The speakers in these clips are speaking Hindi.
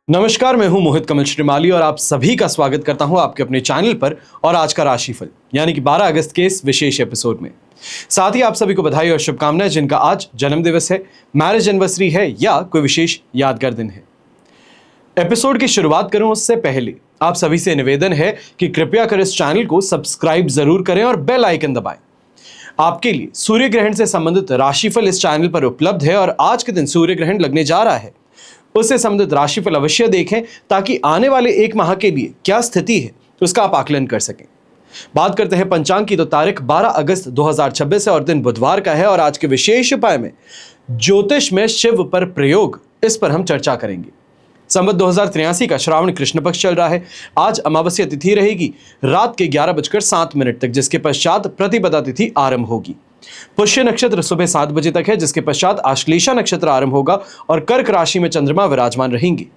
नमस्कार, मैं हूं मोहित कमल श्रीमाली और आप सभी का स्वागत करता हूं आपके अपने चैनल पर और आज का राशिफल यानी कि 12 अगस्त के इस विशेष एपिसोड में। साथ ही आप सभी को बधाई और शुभकामनाएं जिनका आज जन्म दिवस है, मैरिज एनिवर्सरी है या कोई विशेष यादगार दिन है। एपिसोड की शुरुआत करूं उससे पहले आप सभी से निवेदन है कि कृपया कर इस चैनल को सब्सक्राइब जरूर करें और बेल आइकन दबाएं। आपके लिए सूर्य ग्रहण से संबंधित राशिफल इस चैनल पर उपलब्ध है और आज के दिन सूर्य ग्रहण लगने जा रहा है, उससे संबंधित राशिफल अवश्य देखें ताकि आने वाले एक माह के लिए क्या स्थिति है उसका आप आकलन कर सकें। बात करते हैं पंचांग की, तो तारीख 12 अगस्त 2026 है और दिन बुधवार का है और आज के विशेष उपाय में ज्योतिष में शिव पर प्रयोग, इस पर हम चर्चा करेंगे। संवत 2083 का श्रावण कृष्ण पक्ष चल रहा है। आज अमावस्या तिथि रहेगी रात के 11:07 तक, जिसके पश्चात प्रतिपदा तिथि आरंभ होगी। पुष्य नक्षत्र सुबह 7 बजे तक है, जिसके पश्चात आश्लेषा नक्षत्र आरंभ होगा और कर्क राशि में चंद्रमा विराजमान रहेंगे।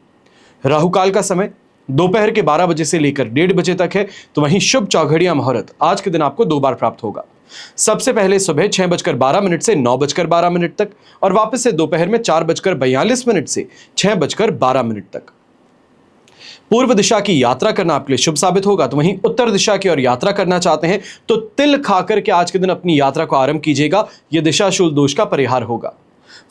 राहु काल का समय दोपहर के 12 बजे से लेकर 1:30 बजे तक है, तो वहीं शुभ चौघड़िया मुहूर्त आज के दिन आपको 2 बार प्राप्त होगा। सबसे पहले सुबह 6:12 से 9:12 तक और वापस से दोपहर में 4:42 से 6:12 तक। पूर्व दिशा की यात्रा करना आपके लिए शुभ साबित होगा, तो वहीं उत्तर दिशा की ओर यात्रा करना चाहते हैं तो तिल खाकर के आज के दिन अपनी यात्रा को आरंभ कीजिएगा, यह दिशाशूल दोष का परिहार होगा।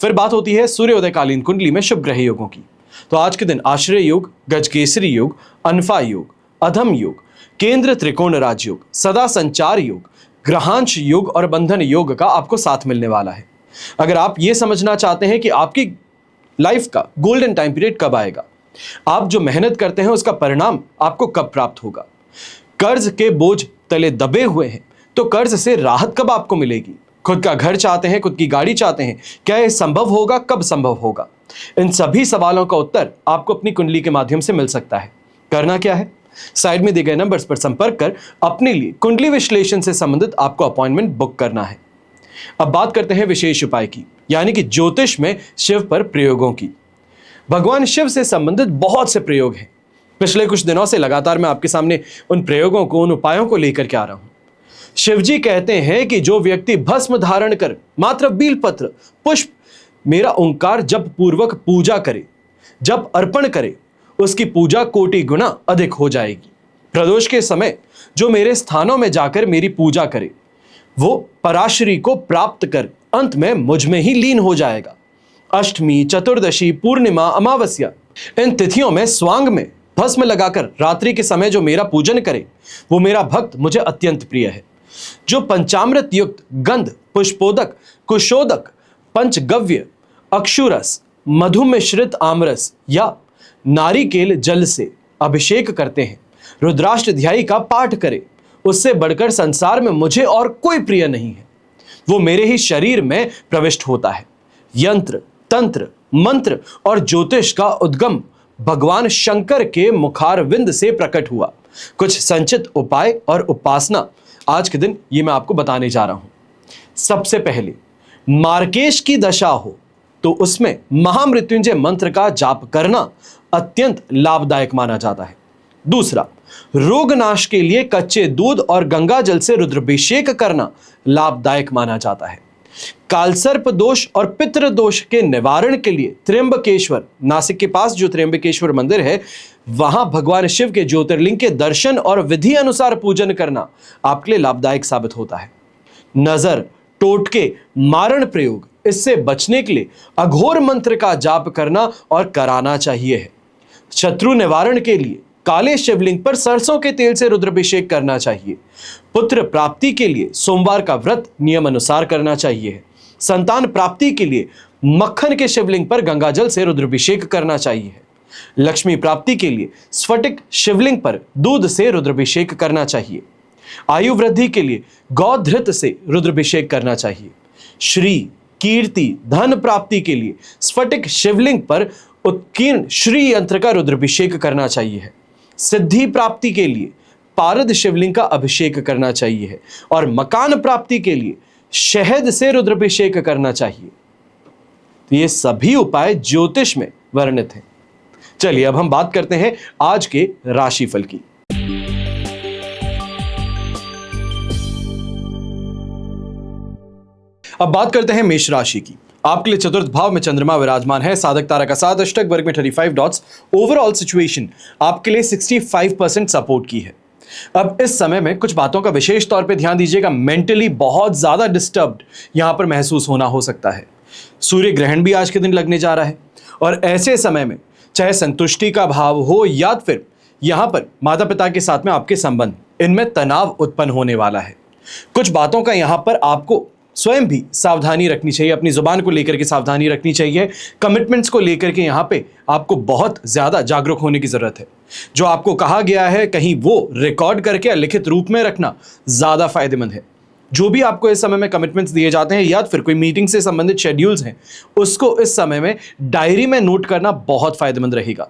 फिर बात होती है सूर्योदयकालीन कुंडली में शुभ ग्रह योगों की, तो आज के दिन आश्रय योग, गजकेसरी योग, अनफा योग, अधम योग, केंद्र त्रिकोण राज योग, सदा संचार योग, ग्रहांश योग और बंधन योग का आपको साथ मिलने वाला है। अगर आप ये समझना चाहते हैं कि आपकी लाइफ का गोल्डन टाइम पीरियड कब आएगा, आप जो मेहनत करते हैं उसका परिणाम आपको कब प्राप्त होगा, कर्ज के बोझ तले दबे हुए हैं तो कर्ज से राहत कब आपको मिलेगी, खुद का घर चाहते हैं, खुद की गाड़ी चाहते हैं, क्या यह संभव होगा, कब संभव होगा, इन सभी सवालों का उत्तर आपको अपनी कुंडली के माध्यम से मिल सकता है। करना क्या है, साइड में दिए गए नंबर्स पर संपर्क कर अपने लिए कुंडली विश्लेषण से संबंधित आपको अपॉइंटमेंट बुक करना है। अब बात करते हैं विशेष उपाय की, यानी कि ज्योतिष में शिव पर प्रयोगों की। भगवान शिव से संबंधित बहुत से प्रयोग हैं। पिछले कुछ दिनों से लगातार मैं आपके सामने उन प्रयोगों को, उन उपायों को लेकर के आ रहा हूं। शिवजी कहते हैं कि जो व्यक्ति भस्म धारण कर मात्र बीलपत्र पुष्प मेरा ओंकार जप पूर्वक पूजा करे, जब अर्पण करे, उसकी पूजा कोटि गुना अधिक हो जाएगी। प्रदोष के समय जो मेरे स्थानों में जाकर मेरी पूजा करे वो पराशरी को प्राप्त कर अंत में मुझ में ही लीन हो जाएगा। अष्टमी, चतुर्दशी, पूर्णिमा, अमावस्या, इन तिथियों में स्वांग में भस्म लगाकर रात्रि के समय जो मेरा पूजन करे वो मेरा भक्त मुझे अत्यंत प्रिय है। जो पंचामृत युक्त गंध, पुष्पोदक, कुशोदक, पंचगव्य, अक्षुरस, मधु मिश्रित आमरस या नारिकेल जल से अभिषेक करते हैं, रुद्राष्टध्यायी का पाठ करे, उससे बढ़कर संसार में मुझे और कोई प्रिय नहीं है। वो मेरे ही शरीर में प्रविष्ट होता है। यंत्र, तंत्र, मंत्र और ज्योतिष का उद्गम भगवान शंकर के मुखारविंद से प्रकट हुआ। कुछ संचित उपाय और उपासना आज के दिन ये मैं आपको बताने जा रहा हूं। सबसे पहले, मार्केश की दशा हो तो उसमें महामृत्युंजय मंत्र का जाप करना अत्यंत लाभदायक माना जाता है। दूसरा, रोग नाश के लिए कच्चे दूध और गंगा जल से रुद्राभिषेक करना लाभदायक माना जाता है। कालसर्प दोष और पितृ दोष के निवारण के लिए त्र्यंबकेश्वर, नासिक के पास जो त्र्यंबकेश्वर मंदिर है, वहां भगवान शिव के ज्योतिर्लिंग के दर्शन और विधि अनुसार पूजन करना आपके लिए लाभदायक साबित होता है। नजर, टोटके, मारण प्रयोग, इससे बचने के लिए अघोर मंत्र का जाप करना और कराना चाहिए। शत्रु निवारण के लिए काले शिवलिंग पर सरसों के तेल से रुद्राभिषेक करना चाहिए। पुत्र प्राप्ति के लिए सोमवार का व्रत नियम अनुसार करना चाहिए। संतान प्राप्ति के लिए मक्खन के शिवलिंग पर गंगाजल से रुद्राभिषेक करना चाहिए। लक्ष्मी प्राप्ति के लिए स्फटिक शिवलिंग पर दूध से रुद्राभिषेक करना चाहिए। आयु वृद्धि के लिए गौधृत से रुद्राभिषेक करना चाहिए। श्री, कीर्ति, धन प्राप्ति के लिए स्फटिक शिवलिंग पर उत्कीर्ण श्री यंत्र का रुद्राभिषेक करना चाहिए। सिद्धि प्राप्ति के लिए पारद शिवलिंग का अभिषेक करना चाहिए और मकान प्राप्ति के लिए शहद से रुद्राभिषेक करना चाहिए। तो ये सभी उपाय ज्योतिष में वर्णित हैं। चलिए अब हम बात करते हैं आज के राशिफल की। अब बात करते हैं मेष राशि की। आपके लिए चतुर्थ भाव में चंद्रमा विराजमान है, साधक तारा का साथ, अष्टक वर्ग में 35 डॉट्स। ओवरऑल सिचुएशन आपके लिए 65% सपोर्ट की है। अब इस समय में कुछ बातों का विशेष तौर पे ध्यान दीजिएगा। मेंटली बहुत ज्यादा डिस्टर्ब्ड यहां पर महसूस होना हो सकता है। सूर्य ग्रहण भी आज के दिन लगने जा रहा है और ऐसे समय में चाहे संतुष्टि का भाव हो या फिर यहां पर माता पिता के साथ में आपके संबंध, इनमें तनाव उत्पन्न होने वाला है। कुछ बातों का यहां पर आपको स्वयं भी सावधानी रखनी चाहिए, अपनी जुबान को लेकर के सावधानी रखनी चाहिए। कमिटमेंट्स को लेकर के यहां पे आपको बहुत ज्यादा जागरूक होने की जरूरत है। जो आपको कहा गया है कहीं वो रिकॉर्ड करके लिखित रूप में रखना ज्यादा फायदेमंद है। जो भी आपको इस समय में कमिटमेंट्स दिए जाते हैं या फिर कोई मीटिंग से संबंधित शेड्यूल्स हैं, उसको इस समय में डायरी में नोट करना बहुत फायदेमंद रहेगा।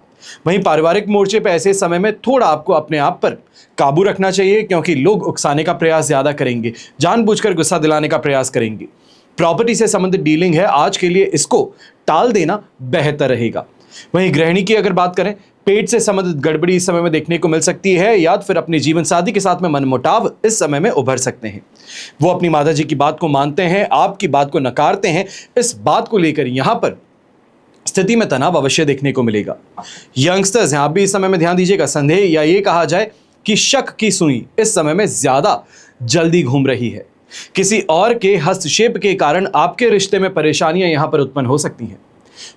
वहीं पारिवारिक मोर्चे पर ऐसे समय में थोड़ा आपको अपने आप पर काबू रखना चाहिए, क्योंकि लोग उकसाने का प्रयास ज्यादा करेंगे, जानबूझकर गुस्सा दिलाने का प्रयास करेंगे। प्रॉपर्टी से संबंधित डीलिंग है, आज के लिए इसको टाल देना बेहतर रहेगा। वहीं गृहिणी की अगर बात करें, पेट से संबंधित गड़बड़ी इस समय में देखने को मिल सकती है, या फिर अपने जीवन साथी के साथ में मनमुटाव इस समय में उभर सकते हैं। वो अपनी माता जी की बात को मानते हैं, आपकी बात को नकारते हैं। इस बात को लेकर यहां पर स्थिति में तनाव अवश्य देखने को मिलेगा। यंगस्टर्स हैं, आप भी इस समय में ध्यान दीजिएगा। संदेह या ये कहा जाए कि शक की सुई इस समय में ज्यादा जल्दी घूम रही है। किसी और के हस्तक्षेप के कारण आपके रिश्ते में परेशानियां यहां पर उत्पन्न हो सकती हैं।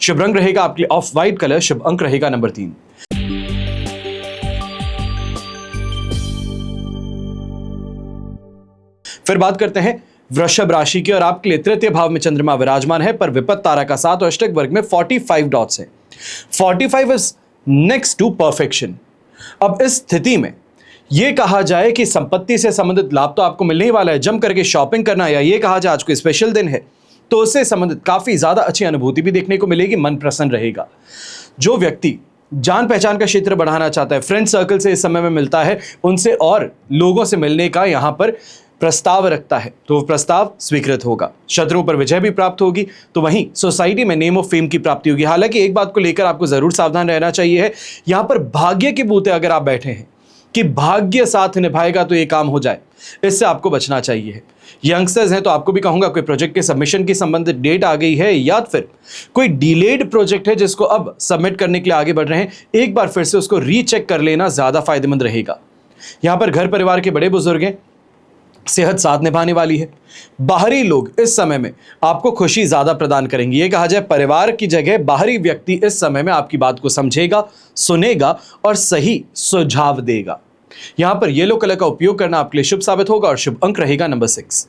शुभ रंग रहेगा आपके लिए ऑफ व्हाइट कलर, शुभ अंक रहेगा नंबर 3। फिर बात करते हैं वृषभ राशि की, और आपके लिए तृतीय भाव में चंद्रमा विराजमान है, पर विपत्त तारा का साथ और अष्टक वर्ग में 45 डॉट्स है। 45 इज नेक्स्ट टू परफेक्शन। अब इस स्थिति में यह कहा जाए कि संपत्ति से संबंधित लाभ तो आपको मिलने ही वाला है। जम करके शॉपिंग करना, या ये कहा जाए आज कोई स्पेशल दिन है, तो उससे संबंधित काफी ज्यादा अच्छी अनुभूति भी देखने को मिलेगी। मन प्रसन्न रहेगा। जो व्यक्ति जान पहचान का क्षेत्र बढ़ाना चाहता है, फ्रेंड सर्कल से इस समय में मिलता है, उनसे और लोगों से मिलने का यहां पर प्रस्ताव रखता है, तो वह प्रस्ताव स्वीकृत होगा। शत्रुओं पर विजय भी प्राप्त होगी। तो वहीं सोसाइटी में नेम ऑफ फेम की प्राप्ति होगी। हालांकि एक बात को लेकर आपको जरूर सावधान रहना चाहिए है, यहां पर भाग्य के बूते अगर आप बैठे हैं कि भाग्य साथ निभाएगा तो ये काम हो जाए, इससे आपको बचना चाहिए। यंगस्टर्स हैं तो आपको भी कहूंगा, कोई प्रोजेक्ट के सबमिशन की संबंधित डेट आ गई है, या फिर कोई डिलेड प्रोजेक्ट है जिसको अब सबमिट करने के लिए आगे बढ़ रहे हैं, एक बार फिर से उसको रीचेक कर लेना ज्यादा फायदेमंद रहेगा। यहां पर घर परिवार के बड़े बुजुर्ग हैं, सेहत साथ निभाने वाली है। बाहरी लोग इस समय में आपको खुशी ज्यादा प्रदान करेंगे। यह कहा जाए परिवार की जगह बाहरी व्यक्ति इस समय में आपकी बात को समझेगा, सुनेगा और सही सुझाव देगा। यहां पर येलो कलर का उपयोग करना आपके लिए शुभ साबित होगा और शुभ अंक रहेगा नंबर 6।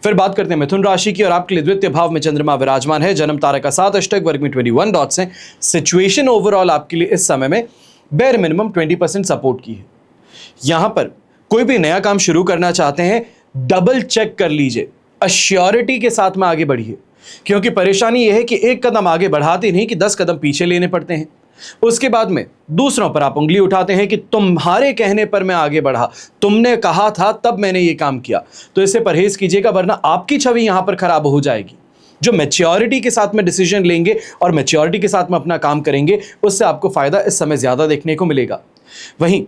फिर बात करते हैं मिथुन राशि की, और आपके लिए द्वितीय भाव में चंद्रमा विराजमान है, जन्म तारा का साथ, अष्टक वर्ग में 21 डॉट्स हैं। सिचुएशन ओवरऑल आपके लिए इस समय में बेर मिनिमम 20% सपोर्ट की है। यहां पर कोई भी नया काम शुरू करना चाहते हैं, डबल चेक कर लीजिए, अश्योरिटी के साथ में आगे बढ़िए, क्योंकि परेशानी यह है कि एक कदम आगे बढ़ाते नहीं कि 10 कदम पीछे लेने पड़ते हैं। उसके बाद में दूसरों पर आप उंगली उठाते हैं कि तुम्हारे कहने पर मैं आगे बढ़ा, तुमने कहा था तब मैंने ये काम किया। तो इससे परहेज कीजिएगा, वरना आपकी छवि यहां पर खराब हो जाएगी। जो मैच्योरिटी के साथ में डिसीजन लेंगे और मैच्योरिटी के साथ में अपना काम करेंगे, उससे आपको फायदा इस समय ज्यादा देखने को मिलेगा। वहीं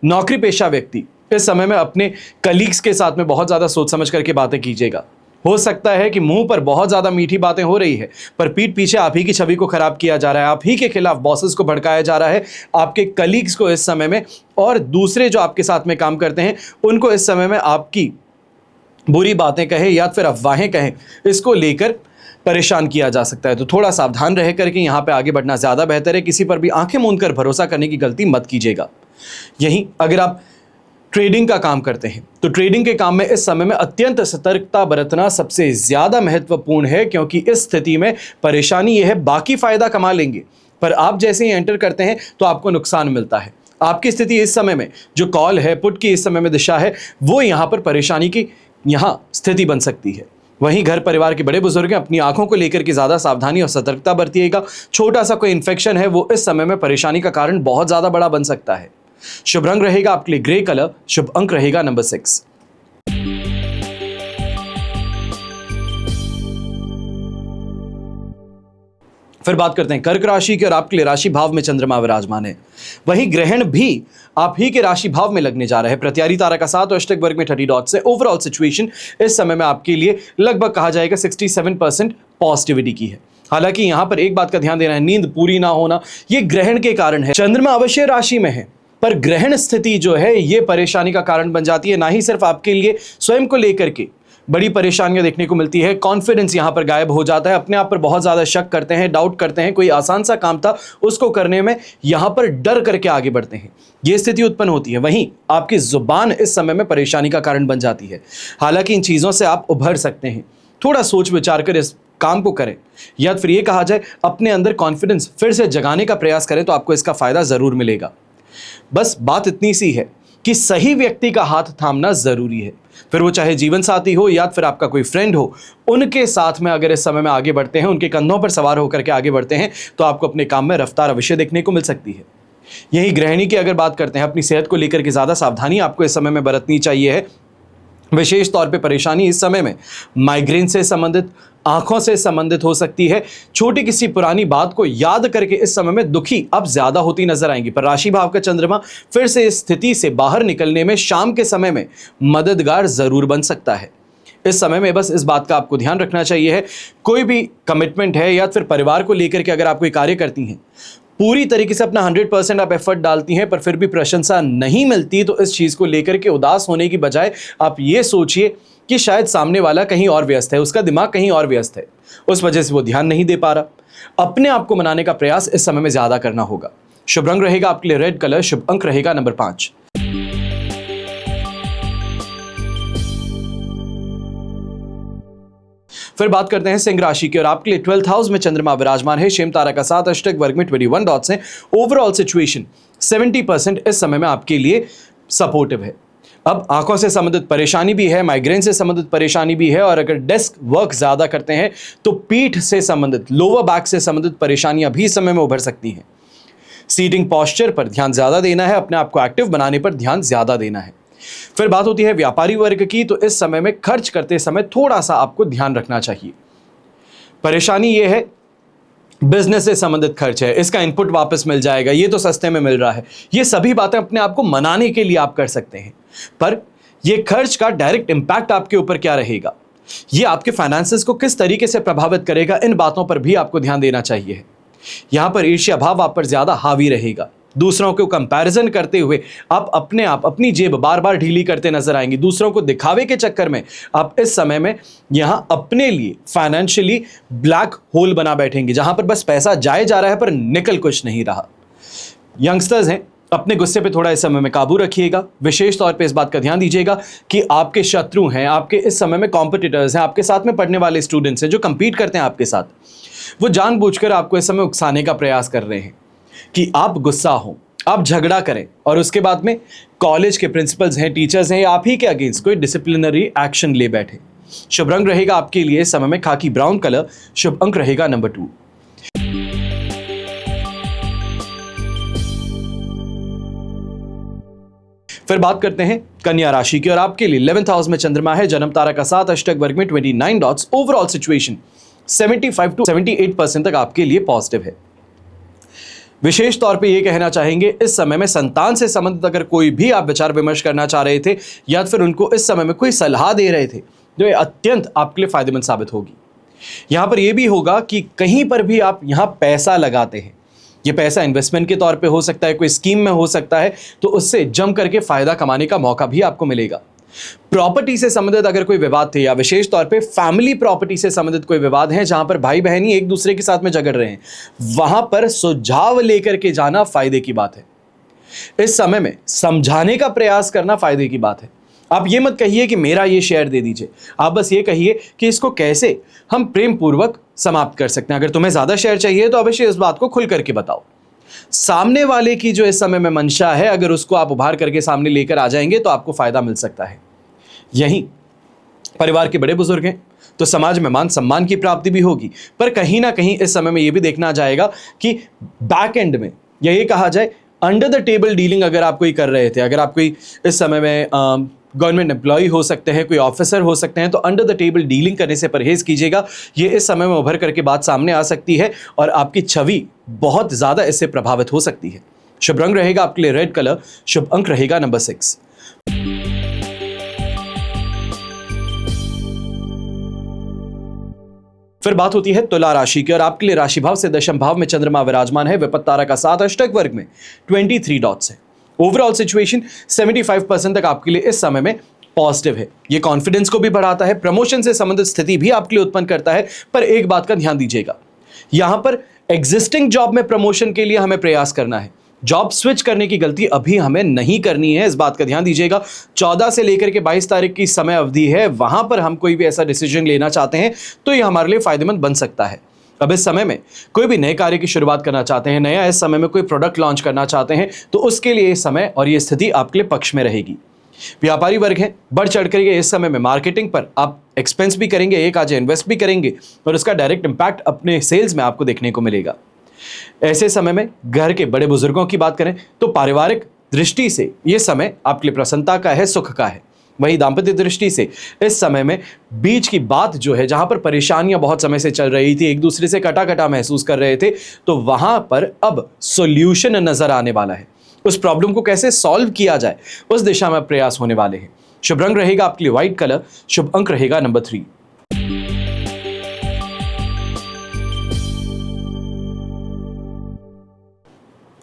नौकरी पेशा व्यक्ति इस समय में अपने कलीग्स के साथ में बहुत ज्यादा सोच समझ करके बातें कीजिएगा। हो सकता है कि मुंह पर बहुत ज्यादा मीठी बातें हो रही है, पर पीठ पीछे आप ही की छवि को खराब किया जा रहा है, आप ही के खिलाफ बॉसेस को भड़काया जा रहा है, आपके कलीग्स को इस समय में और दूसरे जो आपके साथ में काम करते हैं उनको इस समय में आपकी बुरी बातें कहे या फिर अफवाहें कहें, इसको लेकर परेशान किया जा सकता है। तो थोड़ा सावधान रह करके यहाँ पे आगे बढ़ना ज्यादा बेहतर है। किसी पर भी आंखें मूंद कर भरोसा करने की गलती मत कीजिएगा। यहीं अगर आप ट्रेडिंग का काम करते हैं तो ट्रेडिंग के काम में इस समय में अत्यंत सतर्कता बरतना सबसे ज्यादा महत्वपूर्ण है, क्योंकि इस स्थिति में परेशानी यह है बाकी फायदा कमा लेंगे, पर आप जैसे ही एंटर करते हैं तो आपको नुकसान मिलता है। आपकी स्थिति इस समय में जो कॉल है, पुट की इस समय में दिशा है, वो यहां पर परेशानी की यहां स्थिति बन सकती है। वहीं घर परिवार के बड़े बुजुर्ग अपनी आंखों को लेकर के ज्यादा सावधानी और सतर्कता बरतिएगा। छोटा सा कोई इंफेक्शन है वो इस समय में परेशानी का कारण बहुत ज्यादा बड़ा बन सकता है। शुभ रंग रहेगा आपके लिए ग्रे कलर, शुभ अंक रहेगा नंबर 6। फिर बात करते हैं कर्क राशि की और आपके लिए राशि भाव में चंद्रमा विराजमान है। वही ग्रहण भी आप ही के राशि भाव में लगने जा रहे हैं। प्रत्यारी तारा का 7 और अष्टक वर्ग में 30 डॉट से ओवरऑल सिचुएशन इस समय में आपके लिए लगभग कहा जाएगा 67% पॉजिटिविटी की है। हालांकि यहां पर एक बात का ध्यान देना है, नींद पूरी ना होना ये ग्रहण के कारण है। चंद्रमा अवश्य राशि में है पर ग्रहण स्थिति जो है ये परेशानी का कारण बन जाती है। ना ही सिर्फ आपके लिए स्वयं को लेकर के बड़ी परेशानियां देखने को मिलती है, कॉन्फिडेंस यहां पर गायब हो जाता है, अपने आप पर बहुत ज्यादा शक करते हैं, डाउट करते हैं, कोई आसान सा काम था उसको करने में यहां पर डर करके आगे बढ़ते हैं, ये स्थिति उत्पन्न होती है। वहीं आपकी जुबान इस समय में परेशानी का कारण बन जाती है। हालांकि इन चीजों से आप उभर सकते हैं, थोड़ा सोच विचार कर इस काम को करें, या फिर ये कहा जाए अपने अंदर कॉन्फिडेंस फिर से जगाने का प्रयास करें तो आपको इसका फायदा जरूर मिलेगा। बस बात इतनी सी है कि सही व्यक्ति का हाथ थामना जरूरी है, फिर वो चाहे जीवन साथी हो या फिर आपका कोई फ्रेंड हो, उनके साथ में अगर इस समय में आगे बढ़ते हैं, उनके कंधों पर सवार होकर के आगे बढ़ते हैं तो आपको अपने काम में रफ्तार अवश्य देखने को मिल सकती है। यही गृहिणी की अगर बात करते हैं, अपनी सेहत को लेकर के ज्यादा सावधानी आपको इस समय में बरतनी चाहिए है। विशेष तौर पे परेशानी इस समय में माइग्रेन से संबंधित, आंखों से संबंधित हो सकती है। छोटी किसी पुरानी बात को याद करके इस समय में दुखी अब ज्यादा होती नजर आएंगी, पर राशि भाव का चंद्रमा फिर से इस स्थिति से बाहर निकलने में शाम के समय में मददगार जरूर बन सकता है। इस समय में बस इस बात का आपको ध्यान रखना चाहिए है, कोई भी कमिटमेंट है या फिर परिवार को लेकर के अगर आप कोई कार्य करती हैं, पूरी तरीके से अपना 100% आप एफर्ट डालती हैं पर फिर भी प्रशंसा नहीं मिलती, तो इस चीज को लेकर के उदास होने की बजाय आप ये सोचिए कि शायद सामने वाला कहीं और व्यस्त है, उसका दिमाग कहीं और व्यस्त है, उस वजह से वो ध्यान नहीं दे पा रहा। अपने आप को मनाने का प्रयास इस समय में ज्यादा करना होगा। शुभ रंग रहेगा आपके लिए रेड कलर, शुभ अंक रहेगा नंबर 5। फिर बात करते हैं सिंह राशि की और आपके लिए 12th हाउस में चंद्रमा विराजमान है। शेम तारा का 7 अष्टक वर्ग में 21 डॉट्स हैं। ओवरऑल सिचुएशन 70% इस समय में आपके लिए सपोर्टिव है। अब आंखों से संबंधित परेशानी भी है, माइग्रेन से संबंधित परेशानी भी है, और अगर डेस्क वर्क ज्यादा करते हैं तो पीठ से संबंधित, लोअर बैक से संबंधित परेशानियां भी इस समय में उभर सकती हैं। सीटिंग पॉस्चर पर ध्यान ज्यादा देना है, अपने आप को एक्टिव बनाने पर ध्यान ज्यादा देना है। फिर बात होती है व्यापारी वर्ग की, तो इस समय में खर्च करते समय थोड़ा सा आपको ध्यान रखना चाहिए। परेशानी यह है बिजनेस से संबंधित खर्च है, इसका इनपुट वापस मिल जाएगा, ये तो सस्ते में मिल रहा है, ये सभी बातें अपने आप को मनाने के लिए आप कर सकते हैं, पर ये खर्च का डायरेक्ट इंपैक्ट आपके ऊपर क्या रहेगा, ये आपके फाइनेंसेस को किस तरीके से प्रभावित करेगा, इन बातों पर भी आपको ध्यान देना चाहिए। यहां पर ईर्ष्या भाव आप पर ज्यादा हावी रहेगा। दूसरों को कंपैरिजन करते हुए आप अपनी जेब बार बार ढीली करते नजर आएंगे। दूसरों को दिखावे के चक्कर में आप इस समय में यहां अपने लिए फाइनेंशियली ब्लैक होल बना बैठेंगे, जहां पर बस पैसा जाए जा रहा है पर निकल कुछ नहीं रहा। यंगस्टर्स हैं, अपने गुस्से पे थोड़ा इस समय में काबू रखिएगा। विशेष तौर पे इस बात का ध्यान दीजिएगा कि आपके शत्रु हैं, आपके इस समय में कॉम्पिटिटर्स हैं, आपके साथ में पढ़ने वाले स्टूडेंट्स हैं जो कंपीट करते हैं आपके साथ, वो जानबूझकर आपको इस समय उकसाने का प्रयास कर रहे हैं कि आप गुस्सा हो, आप झगड़ा करें, और उसके बाद में कॉलेज के प्रिंसिपल्स हैं, टीचर्स हैं, आप ही के अगेंस्ट कोई डिसिप्लिनरी एक्शन ले बैठे। शुभ रंग रहेगा आपके लिए इस समय में खाकी ब्राउन कलर, शुभ अंक रहेगा नंबर 2। फिर बात करते हैं कन्या राशि की और आपके लिए 11th हाउस में चंद्रमा है। जन्म तारा का 7 अष्टक वर्ग में 29 डॉट्स। ओवरऑल सिचुएशन 75 to 78% तक आपके लिए पॉजिटिव है। विशेष तौर पे ये कहना चाहेंगे इस समय में संतान से संबंधित अगर कोई भी आप विचार विमर्श करना चाह रहे थे या फिर उनको इस समय में कोई सलाह दे रहे थे, जो ये अत्यंत आपके लिए फायदेमंद साबित होगी। यहां पर यह भी होगा कि कहीं पर भी आप यहां पैसा लगाते हैं, ये पैसा इन्वेस्टमेंट के तौर पे हो सकता है, कोई स्कीम में हो सकता है, तो उससे जम करके फायदा कमाने का मौका भी आपको मिलेगा। प्रॉपर्टी से संबंधित अगर कोई विवाद थे या विशेष तौर पे फैमिली प्रॉपर्टी से संबंधित कोई विवाद है जहां पर भाई बहन ही एक दूसरे के साथ में झगड़ रहे हैं, वहां पर सुझाव लेकर के जाना फायदे की बात है। इस समय में समझाने का प्रयास करना फायदे की बात है। आप ये मत कहिए कि मेरा ये शेयर दे दीजिए, आप बस ये कहिए कि इसको कैसे हम प्रेम पूर्वक समाप्त कर सकते हैं। अगर तुम्हें ज्यादा शेयर चाहिए तो अवश्य इस बात को खुल करके बताओ। सामने वाले की जो इस समय में मंशा है, अगर उसको आप उभार करके सामने लेकर आ जाएंगे तो आपको फायदा मिल सकता है। यही परिवार के बड़े बुजुर्ग हैं तो समाज में मान सम्मान की प्राप्ति भी होगी, पर कहीं ना कहीं इस समय में यह भी देखना जाएगा कि बैक एंड में, या ये कहा जाए अंडर द टेबल डीलिंग अगर आप कोई कर रहे थे, अगर आप कोई इस समय में गवर्नमेंट एम्प्लॉय हो सकते हैं, कोई ऑफिसर हो सकते हैं, तो अंडर द टेबल डीलिंग करने से परहेज कीजिएगा। ये इस समय में उभर करके बात सामने आ सकती है और आपकी छवि बहुत ज्यादा इससे प्रभावित हो सकती है। शुभ रंग रहेगा आपके लिए रेड कलर, शुभ अंक रहेगा नंबर 6। फिर बात होती है तुला राशि की और आपके लिए राशि भाव से दशम भाव में चंद्रमा विराजमान है, विपत्त तारा का 7 अष्टक वर्ग में 23 डॉट्स है। ओवरऑल सिचुएशन 75% तक आपके लिए इस समय में पॉजिटिव है। ये कॉन्फिडेंस को भी बढ़ाता है, प्रमोशन से संबंधित स्थिति भी आपके लिए उत्पन्न करता है। पर एक बात का ध्यान दीजिएगा, यहां पर एग्जिस्टिंग जॉब में प्रमोशन के लिए हमें प्रयास करना है। जॉब स्विच करने की गलती अभी हमें नहीं करनी है, इस बात का ध्यान दीजिएगा। 14 से लेकर के 22 तारीख की समय अवधि है, वहां पर हम कोई भी ऐसा डिसीजन लेना चाहते हैं तो ये हमारे लिए फायदेमंद बन सकता है। अब इस समय में कोई भी नए कार्य की शुरुआत करना चाहते हैं, नया इस समय में कोई प्रोडक्ट लॉन्च करना चाहते हैं, तो उसके लिए इस समय और ये स्थिति आपके लिए पक्ष में रहेगी। व्यापारी वर्ग है, बढ़ चढ़ करके इस समय में मार्केटिंग पर आप एक्सपेंस भी करेंगे, एक आज इन्वेस्ट भी करेंगे और उसका डायरेक्ट इंपैक्ट अपने सेल्स में आपको देखने को मिलेगा। ऐसे समय में घर के बड़े बुजुर्गों की बात करें तो पारिवारिक दृष्टि से यह समय आपके लिए प्रसन्नता का है, सुख का है। वहीं दांपत्य दृष्टि से इस समय में बीच की बात जो है, जहां पर परेशानियां बहुत समय से चल रही थी, एक दूसरे से कटा कटा महसूस कर रहे थे, तो वहां पर अब सॉल्यूशन नजर आने वाला है। उस प्रॉब्लम को कैसे सॉल्व किया जाए उस दिशा में प्रयास होने वाले हैं। शुभ रंग रहेगा आपके लिए व्हाइट कलर, शुभ अंक रहेगा नंबर 3।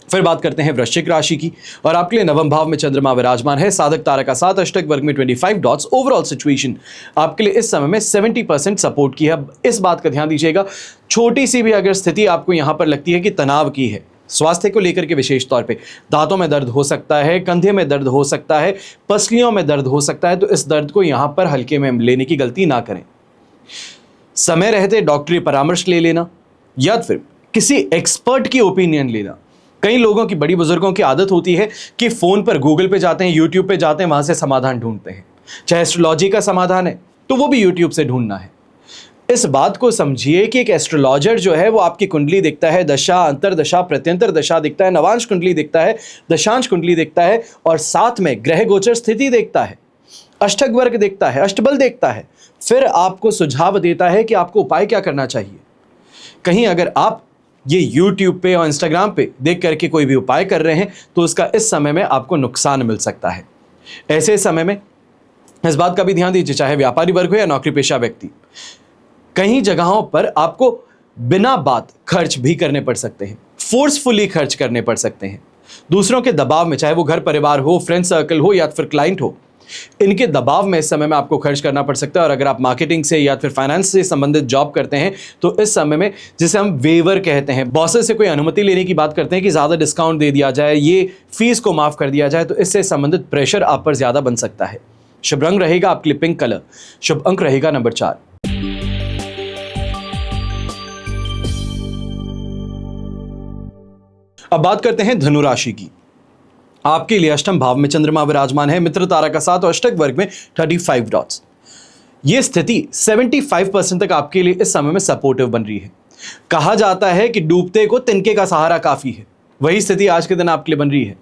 फिर बात करते हैं वृश्चिक राशि की और आपके लिए नवम भाव में चंद्रमा विराजमान है, साधक तारा का 7 अष्टक वर्ग में 25 डॉट्स। ओवरऑल सिचुएशन आपके लिए इस समय में 70% सपोर्ट की है। अब इस बात का ध्यान दीजिएगा, छोटी सी भी अगर स्थिति आपको यहां पर लगती है कि तनाव की है, स्वास्थ्य को लेकर के विशेष तौर पे दांतों में दर्द हो सकता है, कंधे में दर्द हो सकता है, पसलियों में दर्द हो सकता है, तो इस दर्द को यहां पर हल्के में लेने की गलती ना करें। समय रहते डॉक्टरी परामर्श ले लेना या फिर किसी एक्सपर्ट की ओपिनियन लेना। कई लोगों की, बड़ी बुजुर्गों की आदत होती है कि फोन पर गूगल पे जाते हैं, यूट्यूब पे जाते हैं, वहां से समाधान ढूंढते हैं। चाहे एस्ट्रोलॉजी का समाधान है तो वो भी यूट्यूब से ढूंढना है। इस बात को समझिए कि एक एस्ट्रोलॉजर जो है वो आपकी कुंडली देखता है, दशा, अंतरदशा, प्रत्यंतर दशा दिखता है, नवांश कुंडली दिखता है, दशांश कुंडली दिखता है और साथ में ग्रह गोचर स्थिति देखता है, अष्टक वर्ग देखता है, अष्टबल देखता है, फिर आपको सुझाव देता है कि आपको उपाय क्या करना चाहिए। कहीं अगर आप ये YouTube पे और Instagram पे देख करके कोई भी उपाय कर रहे हैं तो उसका इस समय में आपको नुकसान मिल सकता है। ऐसे समय में इस बात का भी ध्यान दीजिए, चाहे व्यापारी वर्ग हो या नौकरी पेशा व्यक्ति, कहीं जगहों पर आपको बिना बात खर्च भी करने पड़ सकते हैं, फोर्सफुली खर्च करने पड़ सकते हैं। दूसरों के दबाव में, चाहे वो घर परिवार हो, फ्रेंड सर्कल हो या फिर क्लाइंट हो, इनके दबाव में इस समय में आपको खर्च करना पड़ सकता है। और अगर आप मार्केटिंग से या फिर फाइनेंस से संबंधित जॉब करते हैं तो इस समय में, जिसे हम वेवर कहते हैं, बॉसेस से कोई अनुमति लेने की बात करते हैं कि ज़्यादा डिस्काउंट दे दिया जाए, ये फीस को माफ़ कर दिया जाए, तो इससे संबंधित प्रेशर आप पर ज़्यादा बन सकता है। शुभ रंग रहेगा आपके लिए पिंक कलर, शुभ अंक रहेगा नंबर 4। अब बात करते हैं धनु राशि की। आपके लिए अष्टम भाव में चंद्रमा विराजमान है, मित्र तारा का 7 और अष्टक वर्ग में 35 डॉट्स। ये स्थिति 75% तक आपके लिए इस समय में सपोर्टिव बन रही है। कहा जाता है कि डूबते को तिनके का सहारा काफी है, वही स्थिति आज के दिन आपके लिए बन रही है।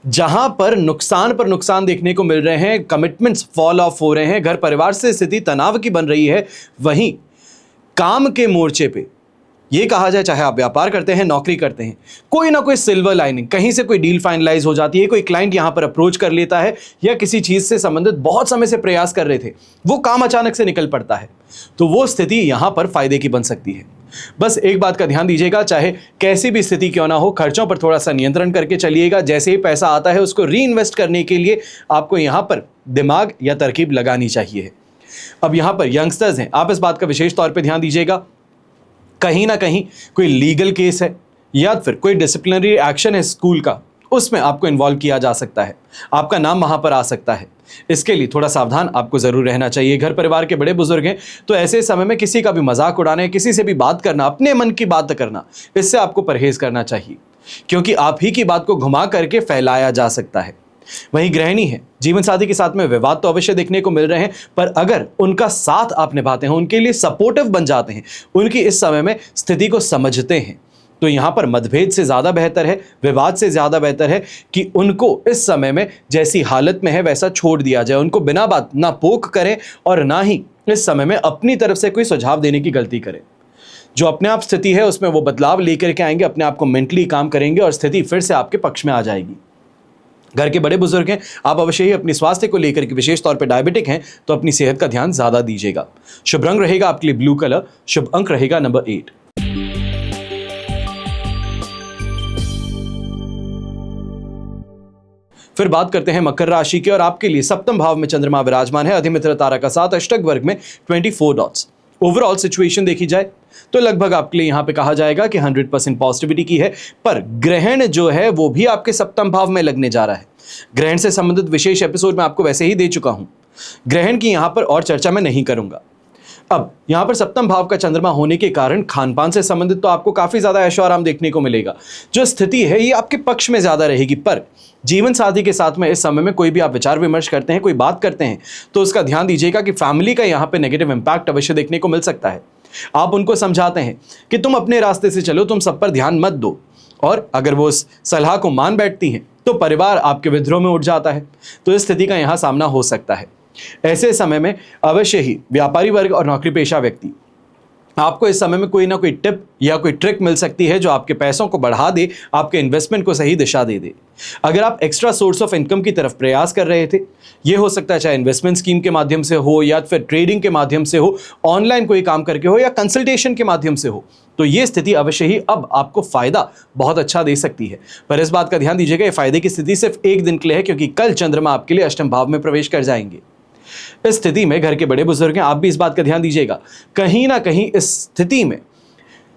जहां पर नुकसान देखने को मिल रहे हैं, कमिटमेंट्स फॉल ऑफ हो रहे हैं, घर परिवार से स्थिति तनाव की बन रही है, वहीं काम के मोर्चे पे ये कहा जाए, चाहे आप व्यापार करते हैं, नौकरी करते हैं, कोई ना कोई सिल्वर लाइनिंग, कहीं से कोई डील फाइनलाइज हो जाती है, कोई क्लाइंट यहां पर अप्रोच कर लेता है या किसी चीज से संबंधित बहुत समय से प्रयास कर रहे थे, वो काम अचानक से निकल पड़ता है, तो वो स्थिति यहां पर फायदे की बन सकती है। बस एक बात का ध्यान दीजिएगा, चाहे कैसी भी स्थिति क्यों ना हो, खर्चों पर थोड़ा सा नियंत्रण करके चलिएगा। जैसे ही पैसा आता है उसको री इन्वेस्ट करने के लिए आपको यहां पर दिमाग या तरकीब लगानी चाहिए। अब यहां पर यंगस्टर्स हैं, आप इस बात का विशेष तौर पर ध्यान दीजिएगा, कहीं ना कहीं कोई लीगल केस है या फिर कोई डिसिप्लिनरी एक्शन है स्कूल का, उसमें आपको इन्वॉल्व किया जा सकता है, आपका नाम वहां पर आ सकता है। इसके लिए थोड़ा सावधान आपको जरूर रहना चाहिए। घर परिवार के बड़े बुजुर्ग हैं तो ऐसे समय में किसी का भी मजाक उड़ाना, किसी से भी बात करना, अपने मन की बात करना, इससे आपको परहेज करना चाहिए, क्योंकि आप ही की बात को घुमा करके फैलाया जा सकता है। वहीं गृहिणी है, जीवन साथी के साथ में विवाद तो अवश्य देखने को मिल रहे हैं, पर अगर उनका साथ आप निभाते हैं, उनके लिए सपोर्टिव बन जाते हैं, उनकी इस समय में स्थिति को समझते हैं, तो यहाँ पर मतभेद से ज़्यादा बेहतर है, विवाद से ज़्यादा बेहतर है कि उनको इस समय में जैसी हालत में है वैसा छोड़ दिया जाए। उनको बिना बात ना पोक करें और ना ही इस समय में अपनी तरफ से कोई सुझाव देने की गलती करें। जो अपने आप स्थिति है उसमें वो बदलाव लेकर के आएंगे, अपने आप को मेंटली काम करेंगे और स्थिति फिर से आपके पक्ष में आ जाएगी। घर के बड़े बुजुर्ग हैं, आप अवश्य ही अपनी स्वास्थ्य को लेकर के, विशेष तौर पे डायबिटिक हैं तो अपनी सेहत का ध्यान ज्यादा दीजिएगा। शुभ रंग रहेगा आपके लिए ब्लू कलर, शुभ अंक रहेगा नंबर 8। फिर बात करते हैं मकर राशि की और आपके लिए सप्तम भाव में चंद्रमा विराजमान है, अधिमित्र तारा का साथ, अष्टक वर्ग में 24 डॉट्स। ओवरऑल सिचुएशन देखी जाए तो लगभग आपके लिए यहां पे कहा जाएगा कि 100% पॉजिटिविटी की है, पर ग्रहण जो है वो भी आपके सप्तम भाव में लगने जा रहा है। ग्रहण से संबंधित विशेष एपिसोड मैं आपको वैसे ही दे चुका हूं, ग्रहण की यहां पर और चर्चा मैं नहीं करूंगा। अब यहां पर सप्तम भाव का चंद्रमा होने के कारण खान पान से संबंधित तो आपको काफी ज्यादा ऐशो आराम देखने को मिलेगा। जो स्थिति है ये आपके पक्ष में ज्यादा रहेगी, पर जीवन साथी के साथ में इस समय में कोई भी आप विचार विमर्श करते हैं, कोई बात करते हैं तो उसका ध्यान दीजिएगा कि फैमिली का यहाँ पे नेगेटिव इंपैक्ट अवश्य देखने को मिल सकता है। आप उनको समझाते हैं कि तुम अपने रास्ते से चलो, तुम सब पर ध्यान मत दो, और अगर वो उस सलाह को मान बैठती हैं तो परिवार आपके विद्रोह में उठ जाता है। तो इस स्थिति का यहाँ सामना हो सकता है। ऐसे समय में अवश्य ही व्यापारी वर्ग और नौकरी पेशा व्यक्ति, आपको इस समय में कोई ना कोई टिप या कोई ट्रिक मिल सकती है जो आपके पैसों को बढ़ा दे, आपके इन्वेस्टमेंट को सही दिशा दे दे। अगर आप एक्स्ट्रा सोर्स ऑफ इनकम की तरफ प्रयास कर रहे थे, ये हो सकता है चाहे इन्वेस्टमेंट स्कीम के माध्यम से हो या फिर ट्रेडिंग के माध्यम से हो, ऑनलाइन कोई काम करके हो या कंसल्टेशन के माध्यम से हो, तो ये स्थिति अवश्य ही अब आपको फायदा बहुत अच्छा दे सकती है। पर इस बात का ध्यान दीजिएगा, ये फायदे की स्थिति सिर्फ एक दिन के लिए है, क्योंकि कल चंद्रमा आपके लिए अष्टम भाव में प्रवेश कर जाएंगे। इस स्थिति में घर के बड़े बुजुर्ग हैं, आप भी इस बात का ध्यान दीजिएगा, कहीं ना कहीं इस स्थिति में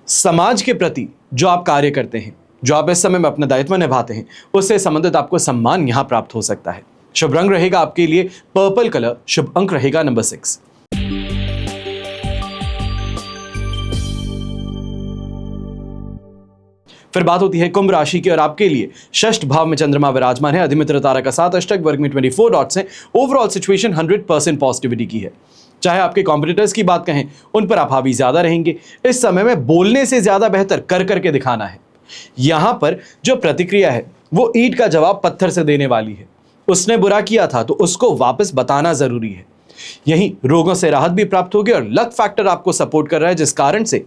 समाज के प्रति जो आप कार्य करते हैं, जो आप इस समय में अपना दायित्व निभाते हैं, उससे संबंधित आपको सम्मान यहां प्राप्त हो सकता है। शुभ रंग रहेगा आपके लिए पर्पल कलर, शुभ अंक रहेगा नंबर 6। फिर बात होती है कुंभ राशि की और आपके लिए षष्ठ भाव में चंद्रमा विराजमान है, अधिमित्र तारा का साथ, अष्टक वर्ग में 24 डॉट्स हैं। ओवरऑल सिचुएशन 100% पॉजिटिविटी की है। चाहे आपके कॉम्पिटिटर्स की बात कहें, उन पर आप हावी ज्यादा रहेंगे। इस समय में बोलने से ज्यादा बेहतर कर करके दिखाना है। यहां पर जो प्रतिक्रिया है वो ईंट का जवाब पत्थर से देने वाली है। उसने बुरा किया था तो उसको वापस बताना जरूरी है। यही रोगों से राहत भी प्राप्त होगी और लक फैक्टर आपको सपोर्ट कर रहा है, जिस कारण से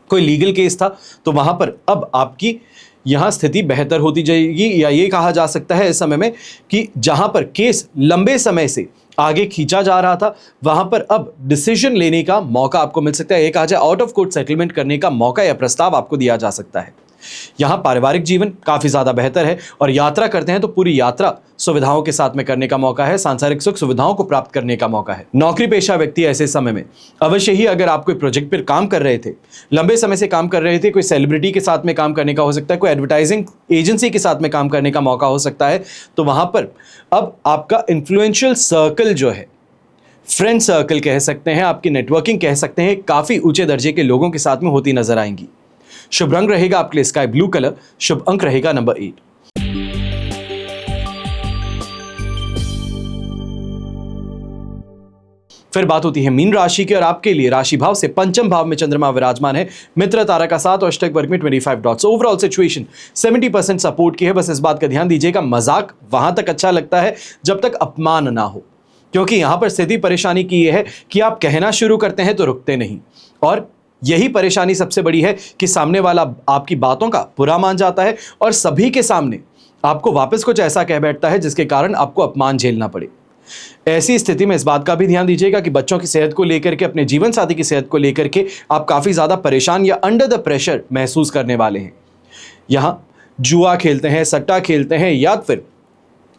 कोई लीगल केस था तो वहां पर अब आपकी यहां स्थिति बेहतर होती जाएगी, या ये कहा जा सकता है इस समय में कि जहां पर केस लंबे समय से आगे खींचा जा रहा था वहां पर अब डिसीजन लेने का मौका आपको मिल सकता है। एक कहा जाए आउट ऑफ कोर्ट सेटलमेंट करने का मौका या प्रस्ताव आपको दिया जा सकता है। यहां पारिवारिक जीवन काफी ज्यादा बेहतर है और यात्रा करते हैं तो पूरी यात्रा सुविधाओं के साथ में करने का मौका है, सांसारिक सुख सुविधाओं को प्राप्त करने का मौका है। नौकरी पेशा व्यक्ति ऐसे समय में अवश्य ही, अगर आप कोई प्रोजेक्ट पर काम कर रहे थे, लंबे समय से काम कर रहे थे, कोई सेलिब्रिटी के साथ में काम करने का हो सकता है, कोई एडवर्टाइजिंग एजेंसी के साथ में काम करने का मौका हो सकता है, तो वहां पर अब आपका इन्फ्लुएंशियल सर्कल जो है, फ्रेंड सर्कल कह सकते हैं, आपकी नेटवर्किंग कह सकते हैं, काफी ऊंचे दर्जे के लोगों के साथ में होती नजर आएंगी। शुभ रंग रहेगा आपके लिए स्काई ब्लू कलर, शुभ अंक रहेगा नंबर 8। फिर बात होती है मीन राशि की और आपके लिए राशि भाव से पंचम भाव में चंद्रमा विराजमान है, मित्र तारा का साथ, अष्टक वर्ग में 25 डॉट्स। ओवरऑल सिचुएशन 70% सपोर्ट की है। बस इस बात का ध्यान दीजिएगा, मजाक वहां तक अच्छा लगता है जब तक अपमान ना हो, क्योंकि यहां पर स्थिति परेशानी की यह है कि आप कहना शुरू करते हैं तो रुकते नहीं, और यही परेशानी सबसे बड़ी है कि सामने वाला आपकी बातों का बुरा मान जाता है और सभी के सामने आपको वापस कुछ ऐसा कह बैठता है जिसके कारण आपको अपमान झेलना पड़े। ऐसी स्थिति में इस बात का भी ध्यान दीजिएगा कि बच्चों की सेहत को लेकर के, अपने जीवन साथी की सेहत को लेकर के आप काफी ज्यादा परेशान या अंडर द प्रेशर महसूस करने वाले हैं। यहां जुआ खेलते हैं, सट्टा खेलते हैं या फिर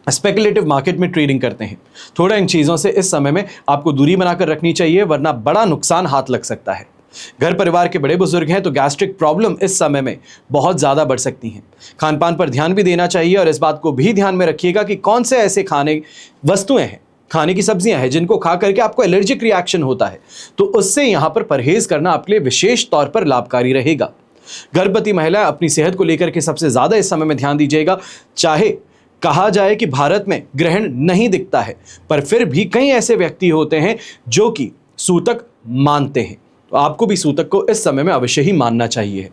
स्पेकुलेटिव मार्केट में ट्रेडिंग करते हैं, थोड़ा इन चीजों से इस समय में आपको दूरी बनाकर रखनी चाहिए, वरना बड़ा नुकसान हाथ लग सकता है। घर परिवार के बड़े बुजुर्ग हैं तो गैस्ट्रिक प्रॉब्लम इस समय में बहुत ज़्यादा बढ़ सकती हैं। खान पान पर ध्यान भी देना चाहिए और इस बात को भी ध्यान में रखिएगा कि कौन से ऐसे खाने वस्तुएं हैं, खाने की सब्जियां हैं जिनको खा करके आपको एलर्जिक रिएक्शन होता है, तो उससे यहाँ पर परहेज करना आपके लिए विशेष तौर पर लाभकारी रहेगा। गर्भवती महिलाएं अपनी सेहत को लेकर के सबसे ज़्यादा इस समय में ध्यान दीजिएगा। चाहे कहा जाए कि भारत में ग्रहण नहीं दिखता है, पर फिर भी कई ऐसे व्यक्ति होते हैं जो कि सूतक मानते हैं, तो आपको भी सूतक को इस समय में अवश्य ही मानना चाहिए।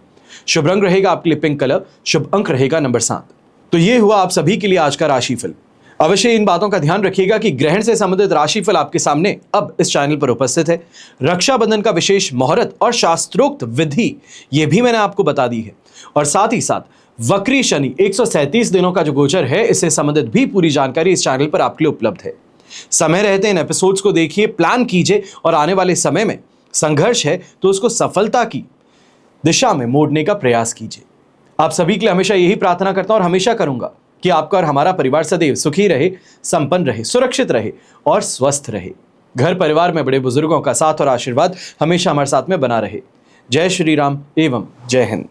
शुभ रंग रहेगा आपके लिए पिंक कलर, शुभ अंक रहेगा नंबर 7। तो ये हुआ आप सभी के लिए आज का राशिफल। अवश्य इन बातों का ध्यान रखिएगा कि ग्रहण से संबंधित राशिफल आपके सामने अब इस चैनल पर उपस्थित है। रक्षाबंधन का विशेष मुहूर्त और शास्त्रोक्त विधि ये भी मैंने आपको बता दी है, और साथ ही साथ वक्री शनि 137 दिनों का जो गोचर है, इससे संबंधित भी पूरी जानकारी इस चैनल पर आपके लिए उपलब्ध है। समय रहते इन एपिसोड्स को देखिए, प्लान कीजिए और आने वाले समय में संघर्ष है तो उसको सफलता की दिशा में मोड़ने का प्रयास कीजिए। आप सभी के लिए हमेशा यही प्रार्थना करता हूं और हमेशा करूंगा कि आपका और हमारा परिवार सदैव सुखी रहे, संपन्न रहे, सुरक्षित रहे और स्वस्थ रहे। घर परिवार में बड़े बुजुर्गों का साथ और आशीर्वाद हमेशा हमारे साथ में बना रहे। जय श्री राम एवं जय हिंद।